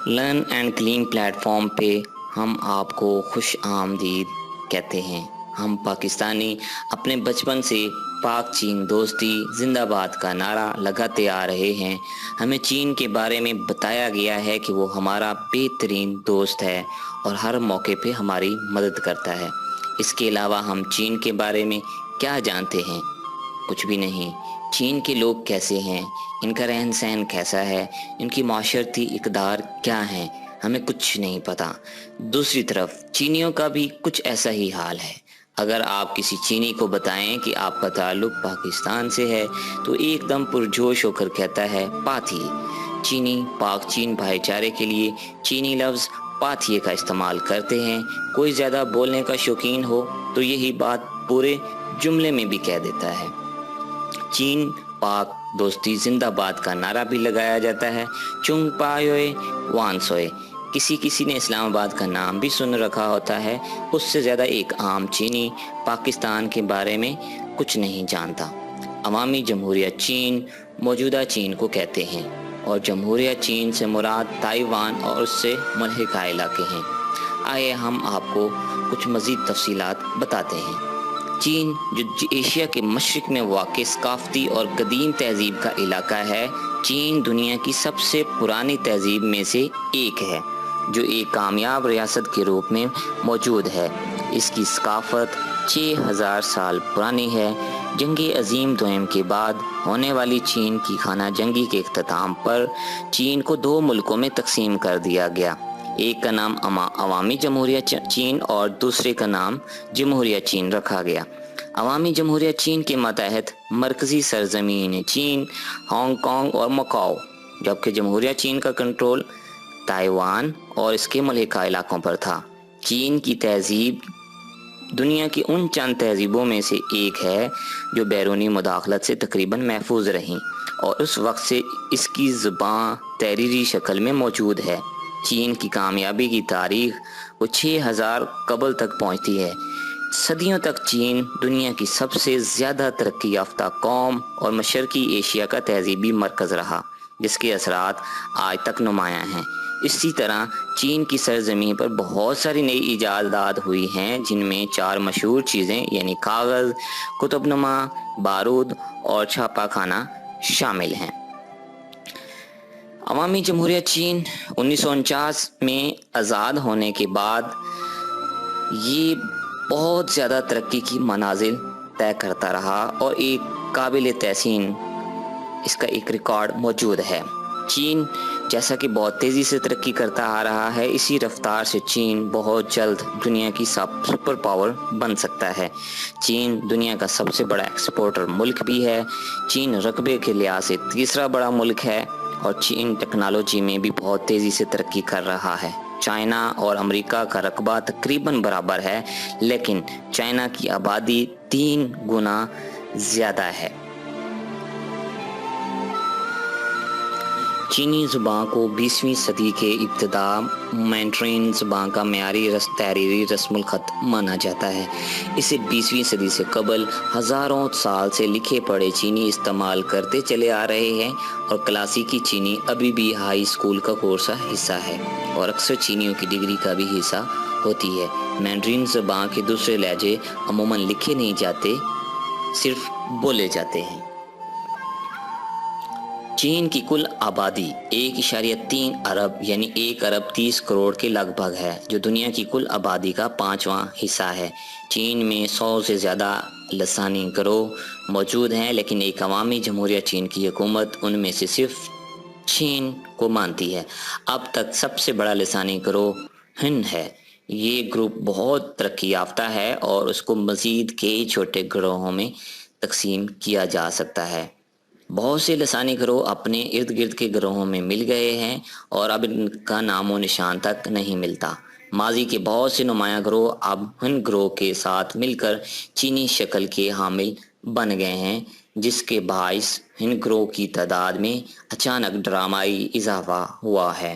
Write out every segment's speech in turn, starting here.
Learn and clean plate form پہ ہم آپ کو خوش آمدید کہتے ہیں۔ ہم پاکستانی اپنے بچپن سے پاک چین دوستی زندہ باد کا نعرہ لگاتے آ رہے ہیں۔ ہمیں چین کے بارے میں بتایا گیا ہے کہ وہ ہمارا بہترین دوست ہے اور ہر موقع پہ ہماری مدد کرتا ہے۔ اس کے علاوہ ہم چین کے بارے میں کیا جانتے ہیں؟ کچھ بھی نہیں۔ چین کے لوگ کیسے ہیں، ان کا رہن سہن کیسا ہے، ان کی معاشرتی اقدار کیا ہیں، ہمیں کچھ نہیں پتا۔ دوسری طرف چینیوں کا بھی کچھ ایسا ہی حال ہے۔ اگر آپ کسی چینی کو بتائیں کہ آپ کا تعلق پاکستان سے ہے تو ایک دم پرجوش ہو کر کہتا ہے پاتھی۔ چینی پاک چین بھائی چارے کے لیے چینی لفظ پاتھیے کا استعمال کرتے ہیں۔ کوئی زیادہ بولنے کا شوقین ہو تو یہی بات پورے جملے میں بھی کہہ دیتا ہے۔ چین پاک دوستی زندہ باد کا نعرہ بھی لگایا جاتا ہے۔ چنگ پایوئے وان سوئے۔ کسی نے اسلام آباد کا نام بھی سن رکھا ہوتا ہے۔ اس سے زیادہ ایک عام چینی پاکستان کے بارے میں کچھ نہیں جانتا۔ عوامی جمہوریہ چین موجودہ چین کو کہتے ہیں اور جمہوریہ چین سے مراد تائیوان اور اس سے ملحقہ علاقے ہیں۔ آئے ہم آپ کو کچھ مزید تفصیلات بتاتے ہیں۔ چین جو ایشیا کے مشرق میں واقع ثقافتی اور قدیم تہذیب کا علاقہ ہے۔ چین دنیا کی سب سے پرانی تہذیب میں سے ایک ہے جو ایک کامیاب ریاست کے روپ میں موجود ہے۔ اس کی ثقافت 6000 سال پرانی ہے۔ جنگ عظیم دوئم کے بعد ہونے والی چین کی خانہ جنگی کے اختتام پر چین کو 2 ملکوں میں تقسیم کر دیا گیا۔ ایک کا نام عوامی جمہوریہ چین اور دوسرے کا نام جمہوریہ چین رکھا گیا۔ عوامی جمہوریہ چین کے ماتحت مرکزی سرزمین چین، ہانگ کانگ اور مکاؤ، جبکہ جمہوریہ چین کا کنٹرول تائیوان اور اس کے ملحقہ علاقوں پر تھا۔ چین کی تہذیب دنیا کی ان چند تہذیبوں میں سے ایک ہے جو بیرونی مداخلت سے تقریباً محفوظ رہیں اور اس وقت سے اس کی زبان تحریری شکل میں موجود ہے۔ چین کی کامیابی کی تاریخ وہ 6000 قبل تک پہنچتی ہے۔ صدیوں تک چین دنیا کی سب سے زیادہ ترقی یافتہ قوم اور مشرقی ایشیا کا تہذیبی مرکز رہا، جس کے اثرات آج تک نمایاں ہیں۔ اسی طرح چین کی سرزمین پر بہت ساری نئی ایجادات ہوئی ہیں، جن میں 4 مشہور چیزیں یعنی کاغذ، کتب نما، بارود اور چھاپا خانہ شامل ہیں۔ عوامی جمہوریہ چین 1949 میں آزاد ہونے کے بعد یہ بہت زیادہ ترقی کی منازل طے کرتا رہا اور ایک قابل تحسین اس کا ایک ریکارڈ موجود ہے۔ چین جیسا کہ بہت تیزی سے ترقی کرتا آ رہا ہے، اسی رفتار سے چین بہت جلد دنیا کی سپر پاور بن سکتا ہے۔ چین دنیا کا سب سے بڑا ایکسپورٹر ملک بھی ہے۔ چین رقبے کے لحاظ سے تیسرا بڑا ملک ہے اور چین ٹیکنالوجی میں بھی بہت تیزی سے ترقی کر رہا ہے۔ چائنا اور امریکہ کا رقبہ تقریباً برابر ہے، لیکن چائنا کی آبادی 3 گنا زیادہ ہے۔ چینی زبان کو 20ویں صدی کے ابتدا مینڈرین زبان کا معیاری تحریری رسم الخط مانا جاتا ہے۔ اسے 20ویں صدی سے قبل ہزاروں سال سے لکھے پڑھے چینی استعمال کرتے چلے آ رہے ہیں اور کلاسیکی چینی ابھی بھی ہائی اسکول کا کورس کا حصہ ہے اور اکثر چینیوں کی ڈگری کا بھی حصہ ہوتی ہے۔ مینڈرین زبان کے دوسرے لہجے عموماً لکھے نہیں جاتے، صرف بولے جاتے ہیں۔ چین کی کل آبادی 1.3 ارب یعنی 1 ارب 30 کروڑ کے لگ بھگ ہے، جو دنیا کی کل آبادی کا 5واں حصہ ہے۔ چین میں 100 سے زیادہ لسانی گروہ موجود ہیں، لیکن ایک عوامی جمہوریہ چین کی حکومت ان میں سے صرف 6 کو مانتی ہے۔ اب تک سب سے بڑا لسانی گروہ ہن ہے۔ یہ گروپ بہت ترقی یافتہ ہے اور اس کو مزید کئی چھوٹے گروہوں میں تقسیم کیا جا سکتا ہے۔ بہت سے لسانی گروہ اپنے ارد گرد کے گروہوں میں مل گئے ہیں اور اب ان کا نام و نشان تک نہیں ملتا۔ ماضی کے بہت سے نمایاں گروہ اب ہن گروہ کے ساتھ مل کر چینی شکل کے حامل بن گئے ہیں، جس کے باعث ہن گروہ کی تعداد میں اچانک ڈرامائی اضافہ ہوا ہے،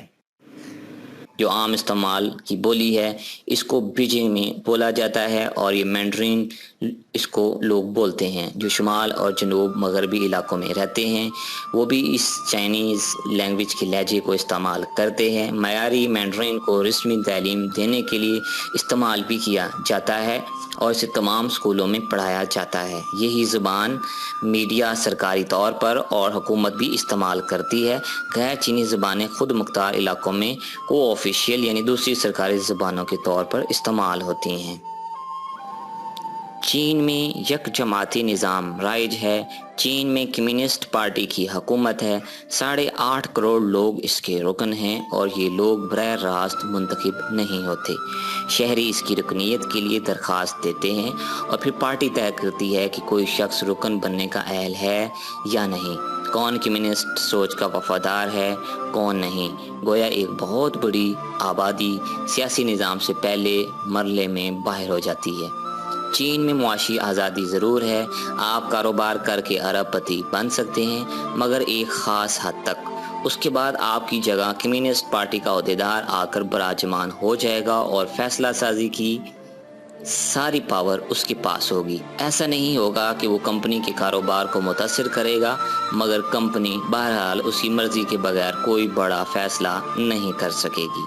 جو عام استعمال کی بولی ہے، اس کو بیجنگ میں بولا جاتا ہے، اور یہ مینڈرین اس کو لوگ بولتے ہیں جو شمال اور جنوب مغربی علاقوں میں رہتے ہیں، وہ بھی اس چائنیز لینگویج کے لہجے کو استعمال کرتے ہیں۔ معیاری مینڈرین کو رسمی تعلیم دینے کے لیے استعمال بھی کیا جاتا ہے اور اسے تمام اسکولوں میں پڑھایا جاتا ہے۔ یہی زبان میڈیا سرکاری طور پر اور حکومت بھی استعمال کرتی ہے۔ غیر چینی زبانیں خود مختار علاقوں میں کو آفیشیل یعنی دوسری سرکاری زبانوں کے طور پر استعمال ہوتی ہیں۔ چین میں یک جماعتی نظام رائج ہے۔ چین میں کمیونسٹ پارٹی کی حکومت ہے۔ 8.5 کروڑ لوگ اس کے رکن ہیں اور یہ لوگ براہ راست منتخب نہیں ہوتے۔ شہری اس کی رکنیت کے لیے درخواست دیتے ہیں اور پھر پارٹی طے کرتی ہے کہ کوئی شخص رکن بننے کا اہل ہے یا نہیں، کون کمیونسٹ سوچ کا وفادار ہے، کون نہیں۔ گویا ایک بہت بڑی آبادی سیاسی نظام سے پہلے مرحلے میں باہر ہو جاتی ہے۔ چین میں معاشی آزادی ضرور ہے، آپ کاروبار کر کے ارب پتی بن سکتے ہیں، مگر ایک خاص حد تک۔ اس کے بعد آپ کی جگہ کمیونسٹ پارٹی کا عہدیدار آ کر براجمان ہو جائے گا اور فیصلہ سازی کی ساری پاور اس کے پاس ہوگی۔ ایسا نہیں ہوگا کہ وہ کمپنی کے کاروبار کو متاثر کرے گا، مگر کمپنی بہرحال اس کی مرضی کے بغیر کوئی بڑا فیصلہ نہیں کر سکے گی۔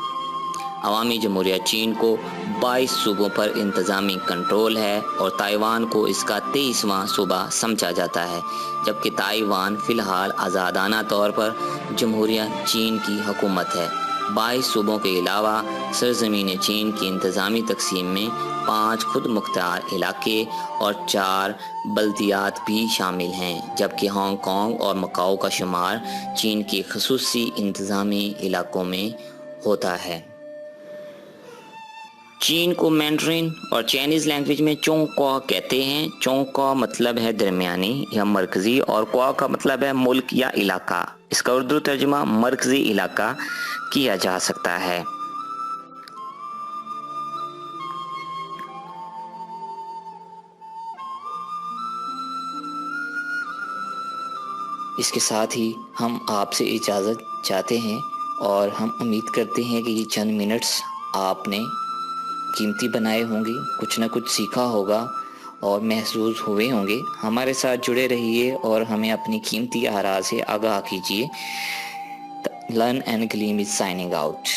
عوامی جمہوریہ چین کو 22 صوبوں پر انتظامی کنٹرول ہے اور تائیوان کو اس کا 23واں صوبہ سمجھا جاتا ہے، جبکہ تائیوان فی الحال آزادانہ طور پر جمہوریہ چین کی حکومت ہے۔ 22 صوبوں کے علاوہ سرزمین چین کی انتظامی تقسیم میں 5 خود مختار علاقے اور 4 بلدیات بھی شامل ہیں، جبکہ ہانگ کانگ اور مکاؤ کا شمار چین کے خصوصی انتظامی علاقوں میں ہوتا ہے۔ چین کو مینڈرین اور چائنیز لینگویج میں چونگ کوا کہتے ہیں۔ چونگ کوا مطلب ہے درمیانی یا مرکزی اور کوا کا مطلب ہے ملک یا علاقہ۔ اس کا اردو ترجمہ مرکزی علاقہ کیا جا سکتا ہے۔ اس کے ساتھ ہی ہم آپ سے اجازت چاہتے ہیں اور ہم امید کرتے ہیں کہ یہ چند منٹس آپ نے قیمتی بنائے ہوں گے، کچھ نہ کچھ سیکھا ہوگا اور محسوس ہوئے ہوں گے۔ ہمارے ساتھ جڑے رہیے اور ہمیں اپنی قیمتی آراء سے آگاہ کیجیے۔ Learn and Gleam is signing out.